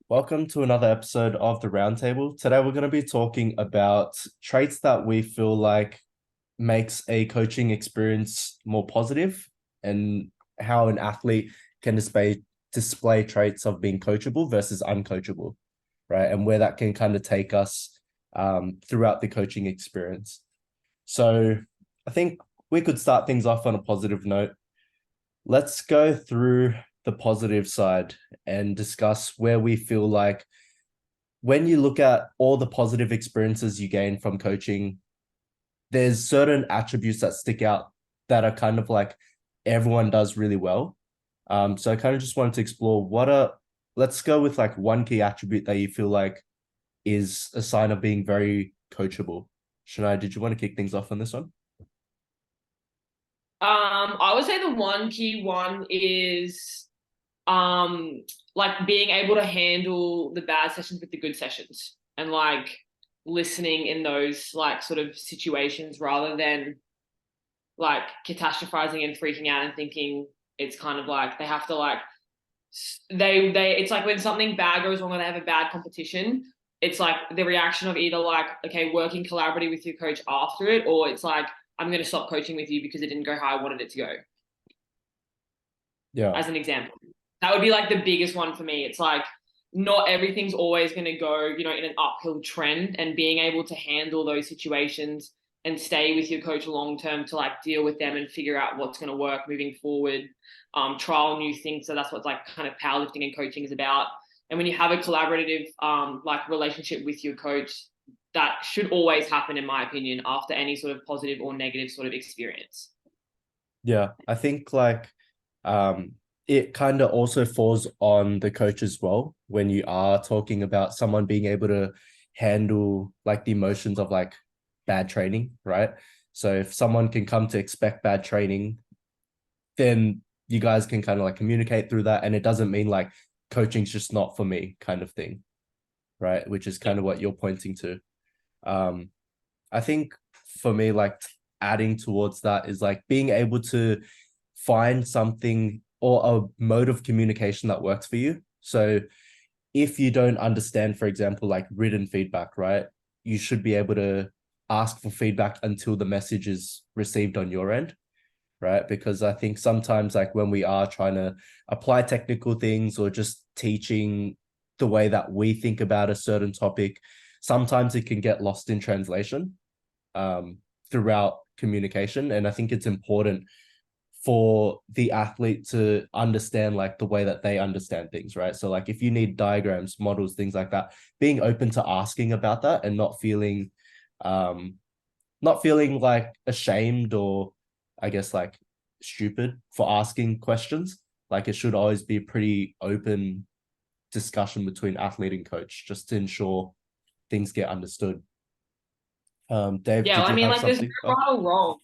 Welcome to another episode of the Roundtable. Today we're going to be talking about traits that we feel like makes a coaching experience more positive and how an athlete can display traits of being coachable versus uncoachable, right? And where that can kind of take us throughout the coaching experience. So I think we could start things off on a positive note. Let's go through the positive side and discuss where we feel like when you look at all the positive experiences you gain from coaching, there's certain attributes that stick out that are kind of like everyone does really well. So I kind of just wanted to explore let's go with like one key attribute that you feel like is a sign of being very coachable. Shania, did you want to kick things off on this one? I would say the one key one is like being able to handle the bad sessions with the good sessions and like listening in those like sort of situations rather than like catastrophizing and freaking out and thinking it's kind of like they have to like they it's like when something bad goes wrong or they have a bad competition, it's like the reaction of either like, okay, working collaboratively with your coach after it, or it's like, I'm going to stop coaching with you because it didn't go how I wanted it to go, Yeah. as an example. That would be like the biggest one for me. It's like not everything's always going to go, in an uphill trend, and being able to handle those situations and stay with your coach long term to like deal with them and figure out what's going to work moving forward, trial new things. So that's what like kind of powerlifting and coaching is about. And when you have a collaborative like relationship with your coach, that should always happen, in my opinion, after any sort of positive or negative sort of experience. Yeah, I think like um it kind of also falls on the coach as well when you are talking about someone being able to handle like the emotions of like bad training, right? So if someone can come to expect bad training, then you guys can kind of like communicate through that, and it doesn't mean like coaching's just not for me kind of thing, right? Which is kind Yep. of what you're pointing to. Um, I think for me, like adding towards that is like being able to find something or a mode of communication that works for you. So if you don't understand, for example, like written feedback, right? You should be able to ask for feedback until the message is received on your end, right? Because I think sometimes, like when we are trying to apply technical things or just teaching the way that we think about a certain topic, sometimes it can get lost in translation throughout communication. And I think it's important for the athlete to understand like the way that they understand things, right? So like if you need diagrams, models, things like that, being open to asking about that and um not feeling like ashamed or I guess like stupid for asking questions. Like it should always be a pretty open discussion between athlete and coach just to ensure things get understood. Dave, Yeah, did well, I you mean, have like, there's something? no Oh, right or wrong.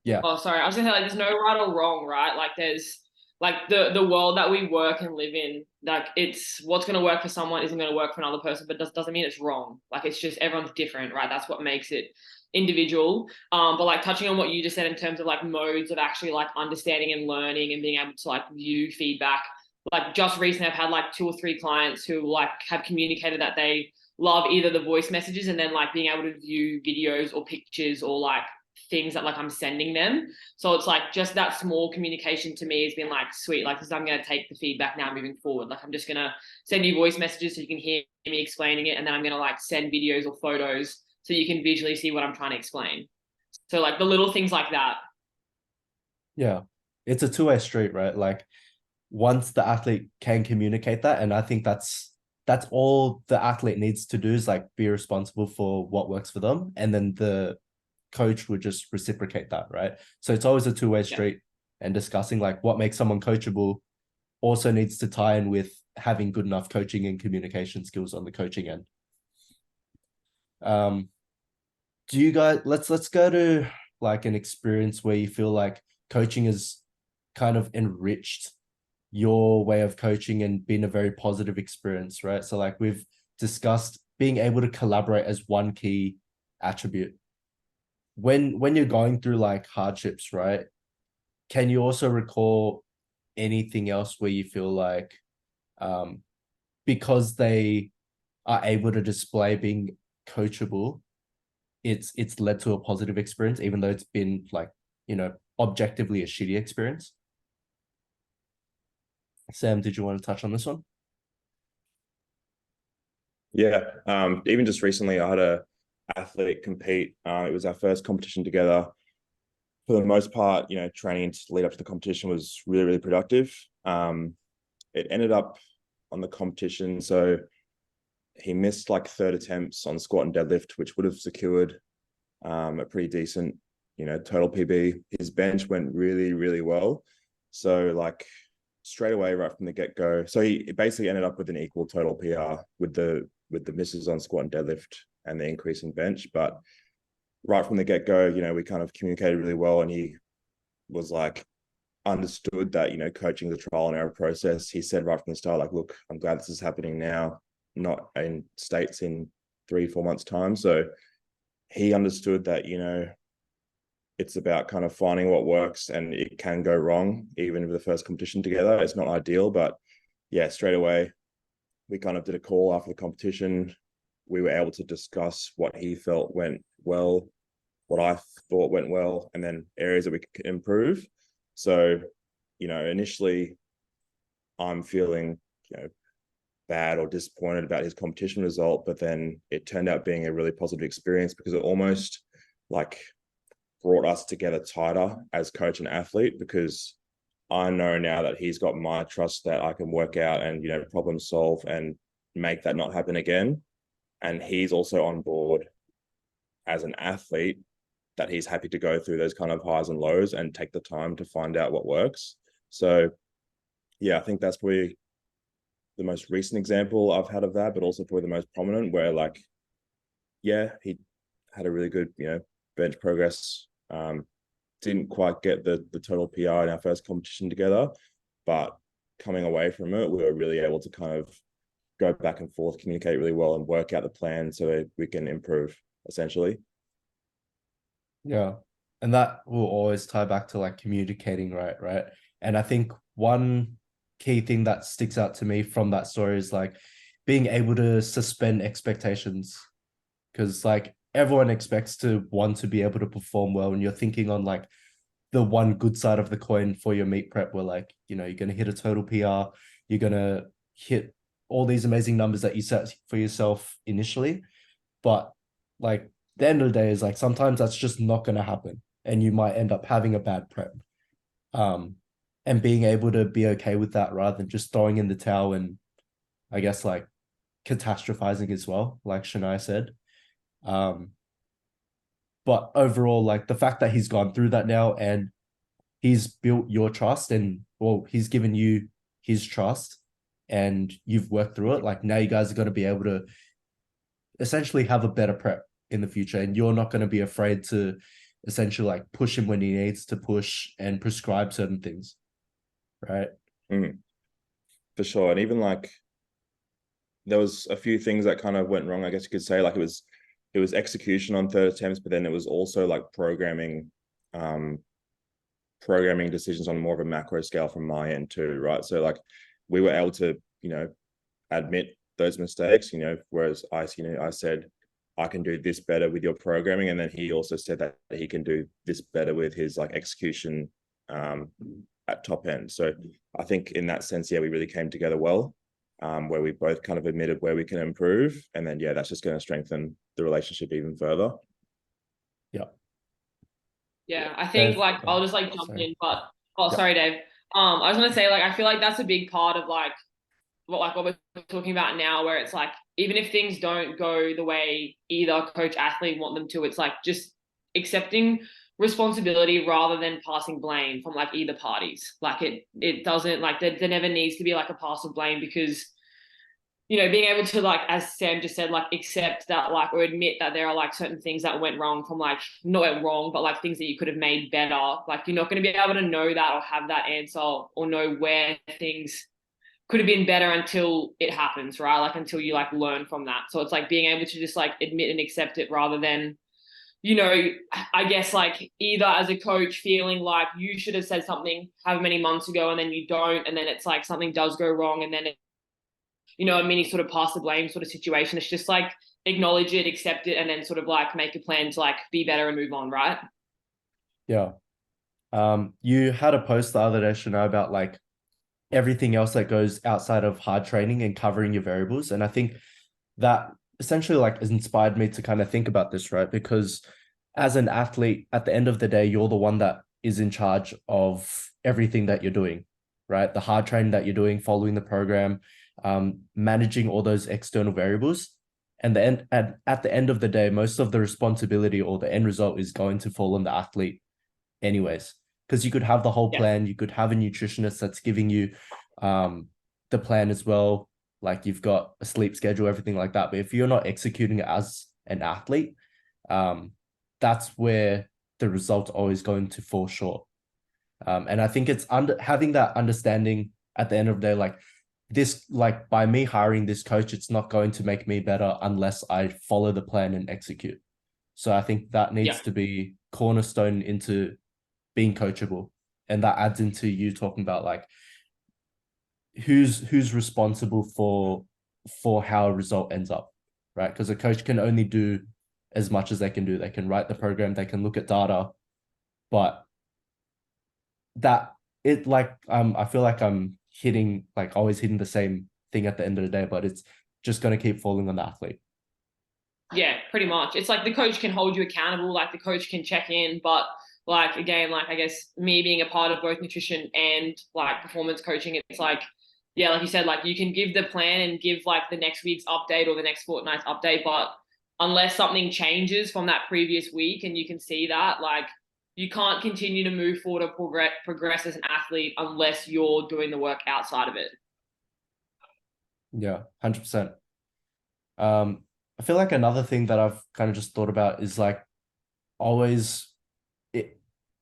yeah. Oh, sorry. I was gonna say, like, there's no right or wrong, right? Like, there's like the world that we work and live in. Like, it's what's gonna work for someone isn't gonna work for another person, but doesn't mean it's wrong. Like, it's just everyone's different, right? That's what makes it individual. But like touching on what you just said in terms of like modes of actually like understanding and learning and being able to like view feedback. Like just recently, I've had like two or three clients who like have communicated that they love either the voice messages and then like being able to view videos or pictures or like things that like I'm sending them. So it's like just that small communication to me has been like sweet. Like, because I'm going to take the feedback now moving forward. Like, I'm just going to send you voice messages so you can hear me explaining it. And then I'm going to like send videos or photos so you can visually see what I'm trying to explain. So like the little things like that. Yeah. It's a two-way street, right? Like once the athlete can communicate that, and I think that's all the athlete needs to do is like be responsible for what works for them, and then the coach would just reciprocate that, right? So it's always a two-way Yeah. street, and discussing like what makes someone coachable also needs to tie in with having good enough coaching and communication skills on the coaching end. Um, do you guys let's go to like an experience where you feel like coaching has kind of enriched your way of coaching and been a very positive experience, right? So like we've discussed being able to collaborate as one key attribute. When you're going through like hardships, right? Can you also recall anything else where you feel like because they are able to display being coachable, it's led to a positive experience, even though it's been like, objectively a shitty experience? Sam, did you want to touch on this one? Yeah. Even just recently, I had a athlete compete. It was our first competition together. For the most part, training to lead up to the competition was really, really productive. It ended up on the competition, so he missed like third attempts on squat and deadlift, which would have secured a pretty decent, total PB. His bench went really, really well. So like straight away, right from the get-go. So he basically ended up with an equal total PR with the misses on squat and deadlift and the increase in bench. But right from the get-go, we kind of communicated really well, and he was like understood that, coaching the trial and error process. He said right from the start, like, look, I'm glad this is happening now, not in States in 3-4 months' time. So he understood that, it's about kind of finding what works, and it can go wrong. Even with the first competition together, it's not ideal, but yeah, straight away, we kind of did a call after the competition. We were able to discuss what he felt went well, what I thought went well, and then areas that we could improve. So, initially I'm feeling, bad or disappointed about his competition result, but then it turned out being a really positive experience because it almost like brought us together tighter as coach and athlete, because I know now that he's got my trust that I can work out and, problem solve and make that not happen again. And he's also on board as an athlete, that he's happy to go through those kind of highs and lows and take the time to find out what works. So yeah, I think that's probably the most recent example I've had of that, but also probably the most prominent, where like, yeah, he had a really good, bench progress. Didn't quite get the total PR in our first competition together, but coming away from it, we were really able to kind of go back and forth, communicate really well, and work out the plan so that we can improve, essentially. Yeah. And that will always tie back to like communicating, right? And I think one key thing that sticks out to me from that story is like being able to suspend expectations. Because like everyone expects to want to be able to perform well, and you're thinking on like the one good side of the coin for your meet prep, where like, you're going to hit a total PR, you're going to hit all these amazing numbers that you set for yourself initially. But like the end of the day is like, sometimes that's just not going to happen, and you might end up having a bad prep. And being able to be okay with that rather than just throwing in the towel and I guess like catastrophizing as well, like Shania said. But overall, like the fact that he's gone through that now and he's built your trust, and well, he's given you his trust and you've worked through it. Like now you guys are going to be able to essentially have a better prep in the future, and you're not going to be afraid to essentially like push him when he needs to push and prescribe certain things. Right. For sure. And even like there was a few things that kind of went wrong, I guess you could say. Like it was execution on third attempts, but then it was also like programming decisions on more of a macro scale from my end too, right? So like we were able to, admit those mistakes, whereas I said, I can do this better with your programming. And then he also said that he can do this better with his like execution at top end. So I think in that sense, yeah, we really came together well, where we both kind of admitted where we can improve. And then, yeah, that's just going to strengthen the relationship even further. Yeah. Yeah, I think like I'll just like jump in, but sorry, Dave. I was gonna say like I feel like that's a big part of like what we're talking about now, where it's like even if things don't go the way either coach athlete want them to, it's like just accepting responsibility rather than passing blame from like either parties. Like it doesn't like there never needs to be like a pass of blame, because being able to like, as Sam just said, like accept that like, or admit that there are like certain things that went wrong from like, not went wrong, but like things that you could have made better. Like you're not going to be able to know that or have that answer or know where things could have been better until it happens, right? Like until you like learn from that. So it's like being able to just like admit and accept it rather than, you know, I guess like either as a coach feeling like you should have said something however many months ago and then you don't, and then it's like something does go wrong and then, a mini sort of pass the blame sort of situation. It's just like acknowledge it, accept it, and then sort of like make a plan to like be better and move on, right? Yeah. You had a post the other day, Shana, about like everything else that goes outside of hard training and covering your variables. And I think that essentially like has inspired me to kind of think about this, right? Because as an athlete, at the end of the day, you're the one that is in charge of everything that you're doing, right? The hard training that you're doing, following the program, managing all those external variables. And at the end of the day, most of the responsibility or the end result is going to fall on the athlete anyways, because you could have the whole plan, you could have a nutritionist that's giving you the plan as well, like you've got a sleep schedule, everything like that, but if you're not executing it as an athlete, that's where the result's always going to fall short. And I think it's having that understanding at the end of the day, like this, like by me hiring this coach, it's not going to make me better unless I follow the plan and execute. So I think that needs to be cornerstone into being coachable. And that adds into you talking about like who's responsible for how a result ends up, right? Because a coach can only do as much as they can do. They can write the program, they can look at data, but that it like I feel like I'm hitting like always hitting the same thing at the end of the day, but it's just going to keep falling on the athlete. Yeah, pretty much. It's like the coach can hold you accountable, like the coach can check in, but like again, like I guess me being a part of both nutrition and like performance coaching, it's like, yeah, like you said, like you can give the plan and give like the next week's update or the next fortnight's update, but unless something changes from that previous week and you can see that, like you can't continue to move forward or progress as an athlete unless you're doing the work outside of it. Yeah, 100%. I feel like another thing that I've kind of just thought about is like always it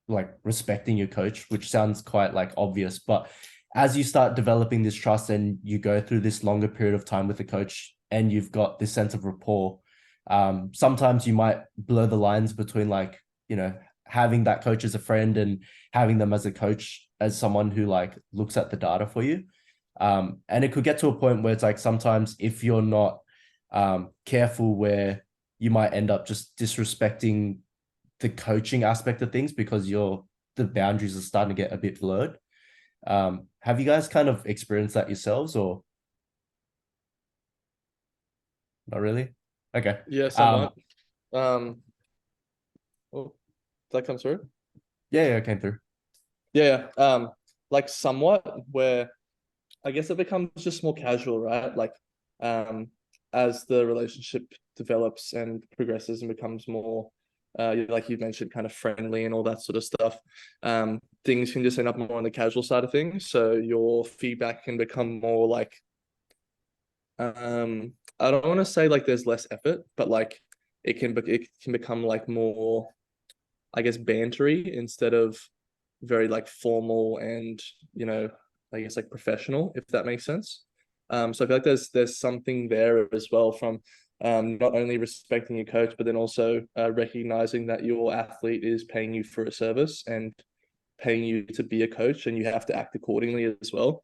like respecting your coach, which sounds quite like obvious, but as you start developing this trust and you go through this longer period of time with the coach and you've got this sense of rapport, sometimes you might blur the lines between like, having that coach as a friend and having them as a coach, as someone who like looks at the data for you. And it could get to a point where it's like sometimes if you're not careful, where you might end up just disrespecting the coaching aspect of things because the boundaries are starting to get a bit blurred. Have you guys kind of experienced that yourselves or not really? Okay. Yeah, somewhat. Oh, did that come through? Yeah, it came through. Yeah. Like somewhat, where I guess it becomes just more casual, right? Like, as the relationship develops and progresses and becomes more, like you mentioned, kind of friendly and all that sort of stuff, things can just end up more on the casual side of things. So your feedback can become more like, I don't want to say like there's less effort, but like it can become like more, I guess, bantery instead of very like formal and, I guess like professional, if that makes sense. So I feel like there's something there as well from not only respecting your coach, but then also recognizing that your athlete is paying you for a service and paying you to be a coach, and you have to act accordingly as well.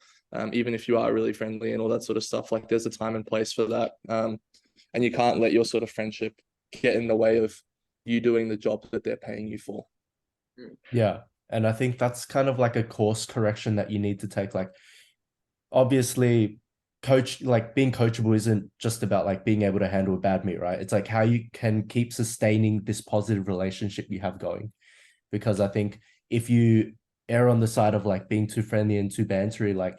Even if you are really friendly and all that sort of stuff, like there's a time and place for that. And you can't let your sort of friendship get in the way of you doing the job that they're paying you for. Yeah. And I think that's kind of like a course correction that you need to take. Like, obviously, being coachable isn't just about like being able to handle a bad meet, right? It's like how you can keep sustaining this positive relationship you have going. Because I think if you err on the side of like being too friendly and too bantery, like,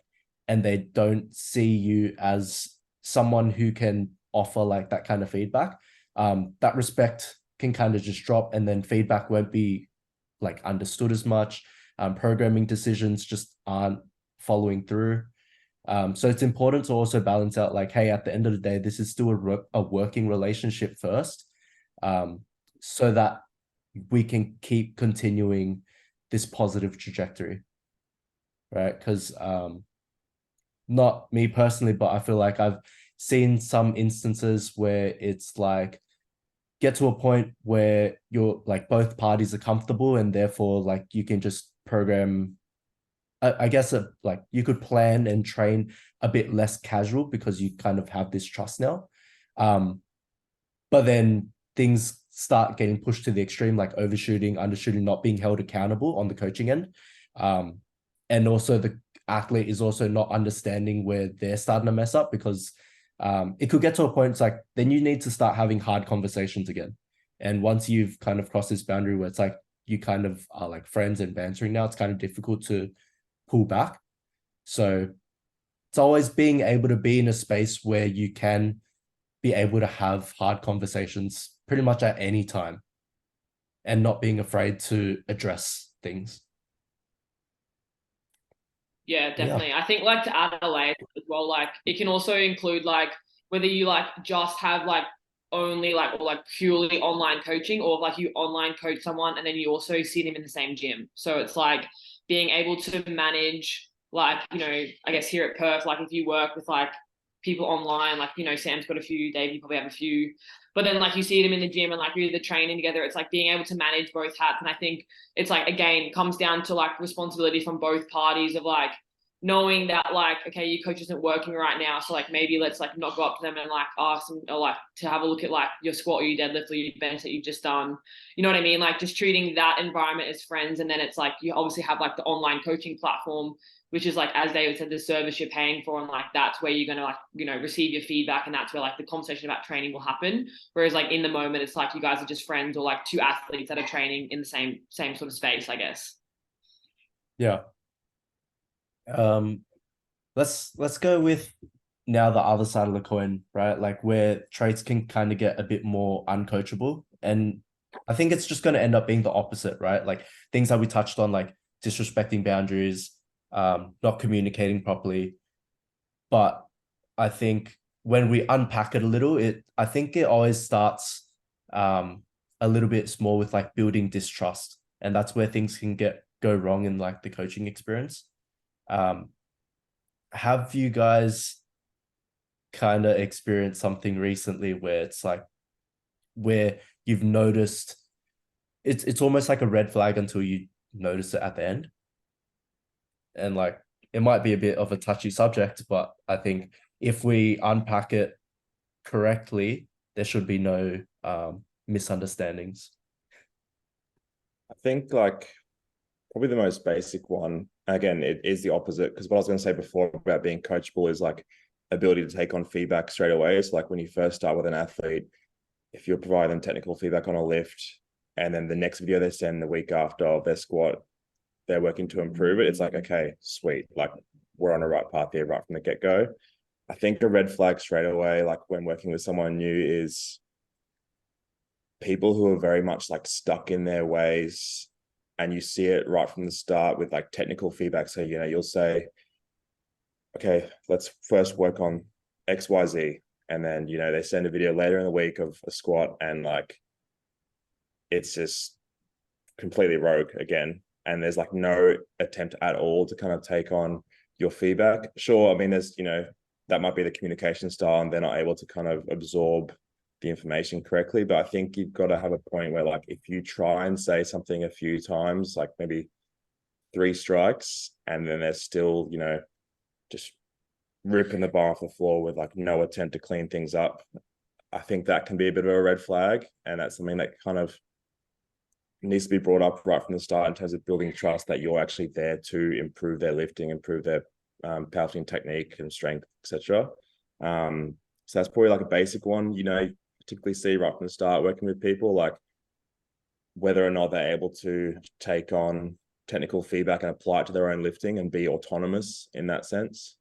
and they don't see you as someone who can offer like that kind of feedback, that respect can kind of just drop, and then feedback won't be like understood as much. Programming decisions just aren't following through. So it's important to also balance out like, hey, at the end of the day, this is still a working relationship first, so that we can keep continuing this positive trajectory, right? Because not me personally, but I feel like I've seen some instances where it's like get to a point where you're like both parties are comfortable, and therefore like you can just program. I guess like you could plan and train a bit less casual because you kind of have this trust now. But then things start getting pushed to the extreme, like overshooting, undershooting, not being held accountable on the coaching end. And also the athlete is also not understanding where they're starting to mess up, because it could get to a point, it's like, then you need to start having hard conversations again. And once you've kind of crossed this boundary where it's like, you kind of are like friends and bantering now, it's kind of difficult to pull back. So it's always being able to be in a space where you can be able to have hard conversations pretty much at any time and not being afraid to address things. Yeah, definitely. Yeah. I think like to add a layer as well, like it can also include like whether you like just have like only like or like purely online coaching, or like you online coach someone and then you also see them in the same gym. So it's like being able to manage like, you know, I guess here at Perf, like if you work with like people online, like, you know, Sam's got a few, Dave, you probably have a few, but then like you see them in the gym and like you're either training together. It's like being able to manage both hats. And I think it's like, again, comes down to like responsibility from both parties of like knowing that like, okay, your coach isn't working right now. So like maybe let's like not go up to them and like ask them or like to have a look at like your squat or your deadlift or your bench that you've just done. You know what I mean? Like just treating that environment as friends. And then it's like you obviously have like the online coaching platform, which is like, as David said, the service you're paying for, and like that's where you're going to like, you know, receive your feedback, and that's where like the conversation about training will happen. Whereas like in the moment, it's like you guys are just friends or like two athletes that are training in the same sort of space, I guess. Yeah. Let's go with now the other side of the coin, right? Like where traits can kind of get a bit more uncoachable, and I think it's just going to end up being the opposite, right? Like things that we touched on, like disrespecting boundaries, not communicating properly. But I think when we unpack it a little, I think it always starts a little bit small with like building distrust, and that's where things can go wrong in like the coaching experience. Have you guys kind of experienced something recently where it's like, where you've noticed it's almost like a red flag until you notice it at the end? And like, it might be a bit of a touchy subject, but I think if we unpack it correctly, there should be no misunderstandings. I think like probably the most basic one, again, it is the opposite, because what I was going to say before about being coachable is like ability to take on feedback straight away. It's like when you first start with an athlete, if you're providing them technical feedback on a lift, and then the next video they send the week after of their squat, they're working to improve it, it's like, okay, sweet, like we're on the right path here right from the get-go. I think a red flag straight away, like when working with someone new, is people who are very much like stuck in their ways, and you see it right from the start with like technical feedback. So, you know, you'll say, okay, let's first work on XYZ. And then, you know, they send a video later in the week of a squat and like, it's just completely rogue again. And there's like no attempt at all to kind of take on your feedback. Sure, I mean, there's, you know, that might be the communication style and they're not able to kind of absorb the information correctly. But I think you've got to have a point where like, if you try and say something a few times, like maybe 3 strikes, and then they're still, you know, just ripping the bar off the floor with like no attempt to clean things up, I think that can be a bit of a red flag. And that's something that kind of needs to be brought up right from the start in terms of building trust that you're actually there to improve their lifting, improve their powerlifting technique and strength, etc. So that's probably like a basic one. You know, you typically see right from the start working with people, like whether or not they're able to take on technical feedback and apply it to their own lifting and be autonomous in that sense,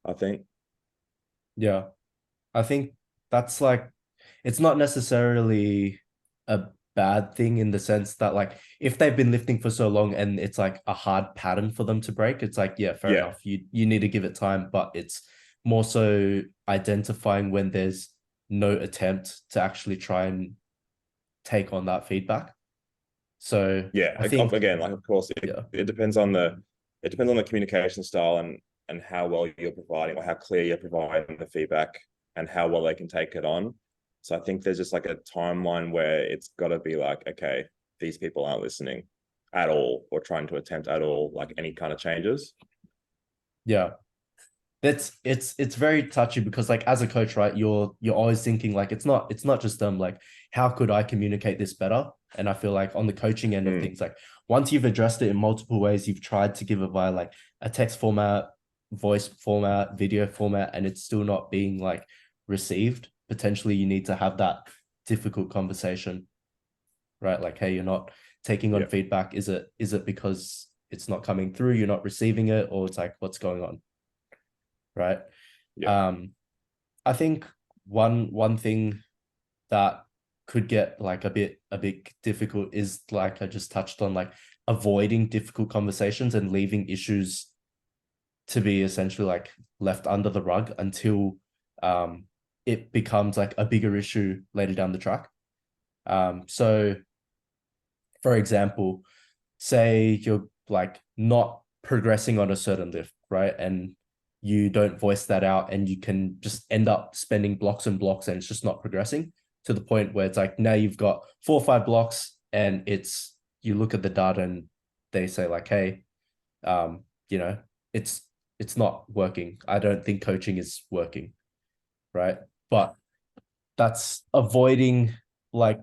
I think. Yeah, I think that's like, it's not necessarily a bad thing in the sense that like, if they've been lifting for so long and it's like a hard pattern for them to break, it's like, yeah, fair enough. You need to give it time, but it's more so identifying when there's no attempt to actually try and take on that feedback. So yeah, I think, again, like of course it depends on the communication style and how well you're providing, or how clear you're providing the feedback and how well they can take it on. So I think there's just like a timeline where it's got to be like, okay, these people aren't listening at all or trying to attempt at all like any kind of changes. Yeah. It's very touchy because like as a coach, right, you're always thinking like it's not just like how could I communicate this better? And I feel like on the coaching end of things, like once you've addressed it in multiple ways, you've tried to give it via like a text format, voice format, video format, and it's still not being like received. Potentially you need to have that difficult conversation, right? Like, hey, you're not taking on feedback. Is it because it's not coming through, you're not receiving it, or it's like what's going on? Right. Yeah. I think one thing that could get like a bit difficult is like I just touched on, like avoiding difficult conversations and leaving issues to be essentially like left under the rug until it becomes like a bigger issue later down the track. So for example, say you're like not progressing on a certain lift, right? And you don't voice that out and you can just end up spending blocks and blocks and it's just not progressing to the point where it's like now you've got 4 or 5 blocks and it's you look at the data and they say like, hey, you know, it's not working. I don't think coaching is working, right? But that's avoiding like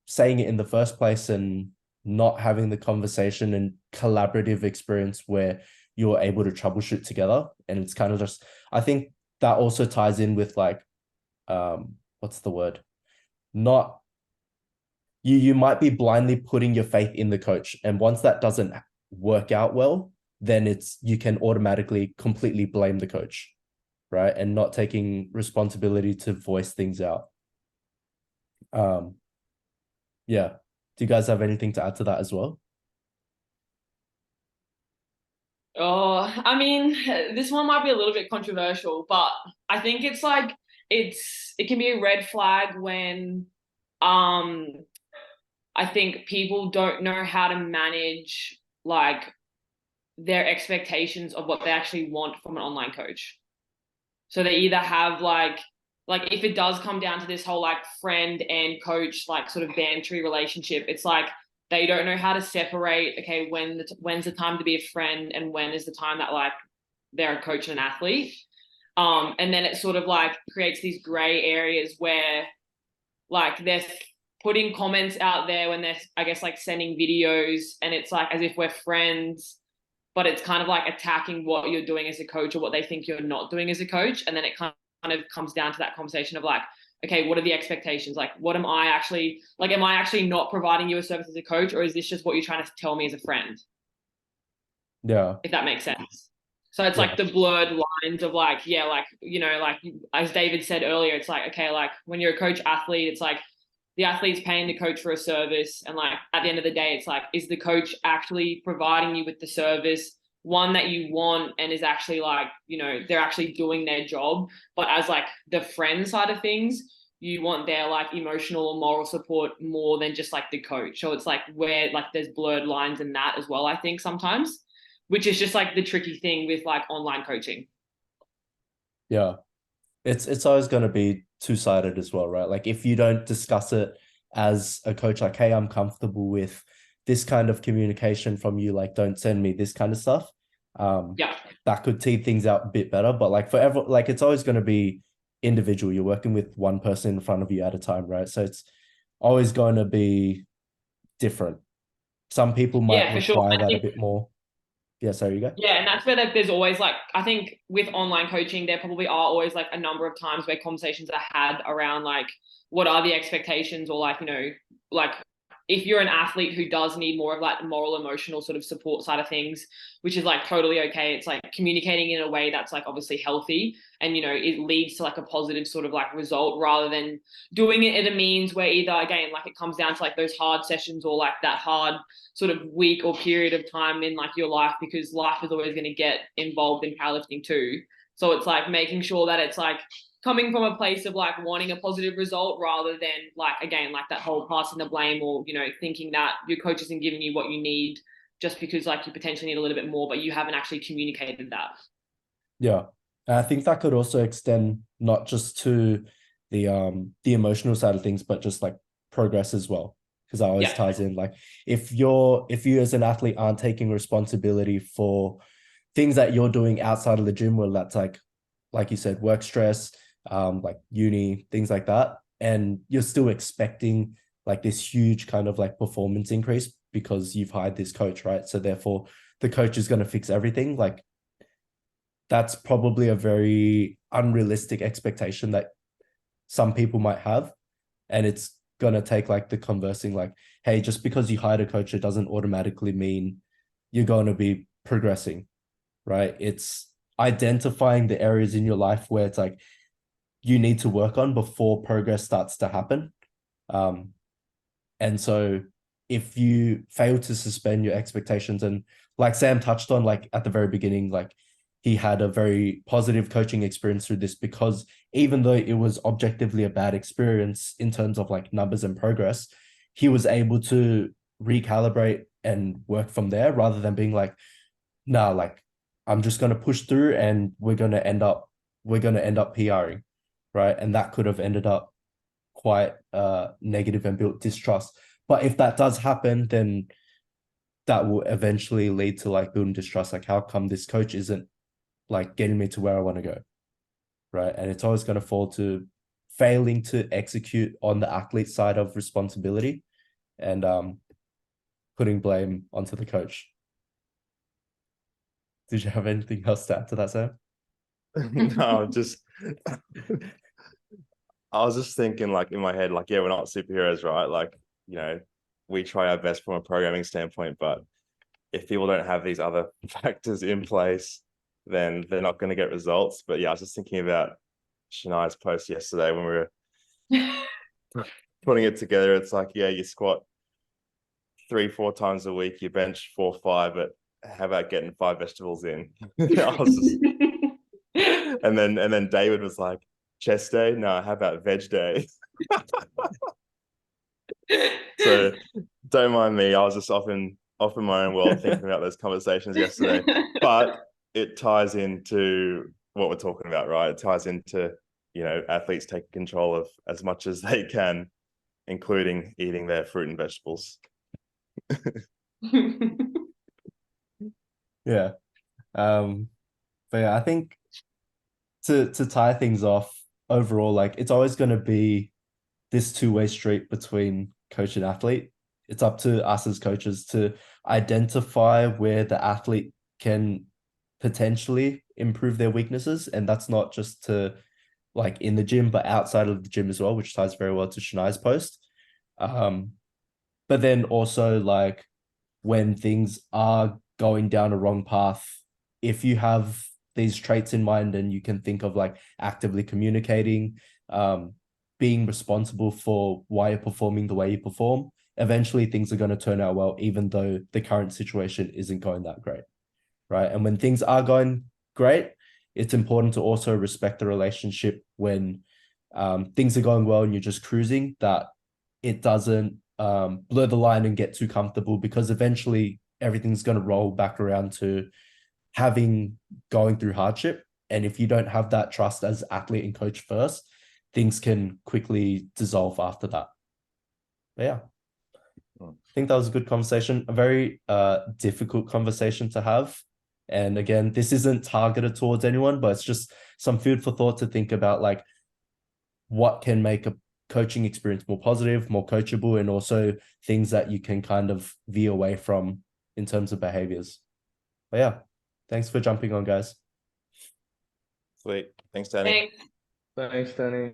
saying it in the first place and not having the conversation and collaborative experience where you're able to troubleshoot together. And it's kind of just, I think that also ties in with like, what's the word? Not, you might be blindly putting your faith in the coach. And once that doesn't work out well, then you can automatically completely blame the coach, right? And not taking responsibility to voice things out. Yeah. Do you guys have anything to add to that as well? Oh, I mean, this one might be a little bit controversial, but I think it's like it can be a red flag when I think people don't know how to manage like their expectations of what they actually want from an online coach. So they either have like if it does come down to this whole like friend and coach like sort of bantery relationship, it's like they don't know how to separate, okay, when's the time to be a friend and when is the time that like they're a coach and an athlete. And then it sort of like creates these gray areas where like they're putting comments out there when they're, I guess, like sending videos and it's like as if we're friends, but it's kind of like attacking what you're doing as a coach or what they think you're not doing as a coach. And then it kind of comes down to that conversation of like, okay, what are the expectations? Like, what am I actually, like, am I actually not providing you a service as a coach, or is this just what you're trying to tell me as a friend? Yeah. If that makes sense. So it's like the blurred lines of like, yeah, like, you know, like as David said earlier, it's like, okay, like when you're a coach athlete, it's like the athlete's paying the coach for a service. And like at the end of the day, it's like, is the coach actually providing you with the service, one that you want and is actually like, you know, they're actually doing their job. But as like the friend side of things, you want their like emotional or moral support more than just like the coach. So it's like where like there's blurred lines in that as well, I think sometimes, which is just like the tricky thing with like online coaching. Yeah. It's always going to be two-sided as well, right? Like if you don't discuss it as a coach, like, hey, I'm comfortable with this kind of communication from you, like don't send me this kind of stuff. That could tease things out a bit better. But like forever, like it's always going to be individual. You're working with one person in front of you at a time, right? So it's always going to be different. Some people might require that a bit more. Yeah, sorry, you go. Yeah, and that's where like there's always like, I think with online coaching, there probably are always like a number of times where conversations are had around like what are the expectations, or like, you know, like if you're an athlete who does need more of like moral, emotional sort of support side of things, which is like totally okay. It's like communicating in a way that's like obviously healthy and, you know, it leads to like a positive sort of like result rather than doing it at a means where either, again, like it comes down to like those hard sessions or like that hard sort of week or period of time in like your life, because life is always going to get involved in powerlifting too. So it's like making sure that it's like coming from a place of like wanting a positive result rather than like, again, like that whole passing the blame or, you know, thinking that your coach isn't giving you what you need just because like you potentially need a little bit more, but you haven't actually communicated that. Yeah. And I think that could also extend not just to the emotional side of things, but just like progress as well. Because that always Yeah. ties in. Like if you as an athlete aren't taking responsibility for things that you're doing outside of the gym, whether that's like you said, work stress, like uni, things like that, and you're still expecting like this huge kind of like performance increase because you've hired this coach, right? So therefore the coach is going to fix everything. Like that's probably a very unrealistic expectation that some people might have. And it's going to take like the conversing, like, hey, just because you hired a coach, it doesn't automatically mean you're going to be progressing, right? It's identifying the areas in your life where it's like you need to work on before progress starts to happen. And so if you fail to suspend your expectations, and like Sam touched on, like at the very beginning, like he had a very positive coaching experience through this, because even though it was objectively a bad experience in terms of like numbers and progress, he was able to recalibrate and work from there rather than being like, nah, like I'm just going to push through and we're going to end up PRing, right? And that could have ended up quite negative and built distrust. But if that does happen, then that will eventually lead to like building distrust. Like, how come this coach isn't like getting me to where I want to go, right? And it's always going to fall to failing to execute on the athlete side of responsibility and putting blame onto the coach. Did you have anything else to add to that, Sam? No, just I was just thinking like in my head, like, yeah, we're not superheroes, right? Like, you know, we try our best from a programming standpoint, but if people don't have these other factors in place, then they're not going to get results. But yeah, I was just thinking about Shania's post yesterday when we were putting it together. It's like, yeah, you squat 3-4 times a week, you bench 4-5, but how about getting 5 vegetables in? I was just... and then David was like, chest day? No, how about veg day? So don't mind me. I was just off in my own world thinking about those conversations yesterday. But it ties into what we're talking about, right? It ties into, you know, athletes taking control of as much as they can, including eating their fruit and vegetables. Yeah. But yeah, I think to tie things off overall, like it's always going to be this two-way street between coach and athlete. It's up to us as coaches to identify where the athlete can potentially improve their weaknesses. And that's not just to like in the gym, but outside of the gym as well, which ties very well to Shania's post. But then also like when things are going down a wrong path, if you have these traits in mind and you can think of like actively communicating, being responsible for why you're performing the way you perform, eventually things are going to turn out well, even though the current situation isn't going that great, right? And when things are going great, it's important to also respect the relationship when things are going well and you're just cruising, that it doesn't blur the line and get too comfortable, because eventually everything's going to roll back around to going through hardship. And if you don't have that trust as athlete and coach first, things can quickly dissolve after that. But yeah, I think that was a good conversation, a very difficult conversation to have. And again, this isn't targeted towards anyone, but it's just some food for thought to think about, like what can make a coaching experience more positive, more coachable, and also things that you can kind of veer away from in terms of behaviors. But yeah, thanks for jumping on, guys. Sweet. Thanks, Danny. Thanks. Thanks, Danny.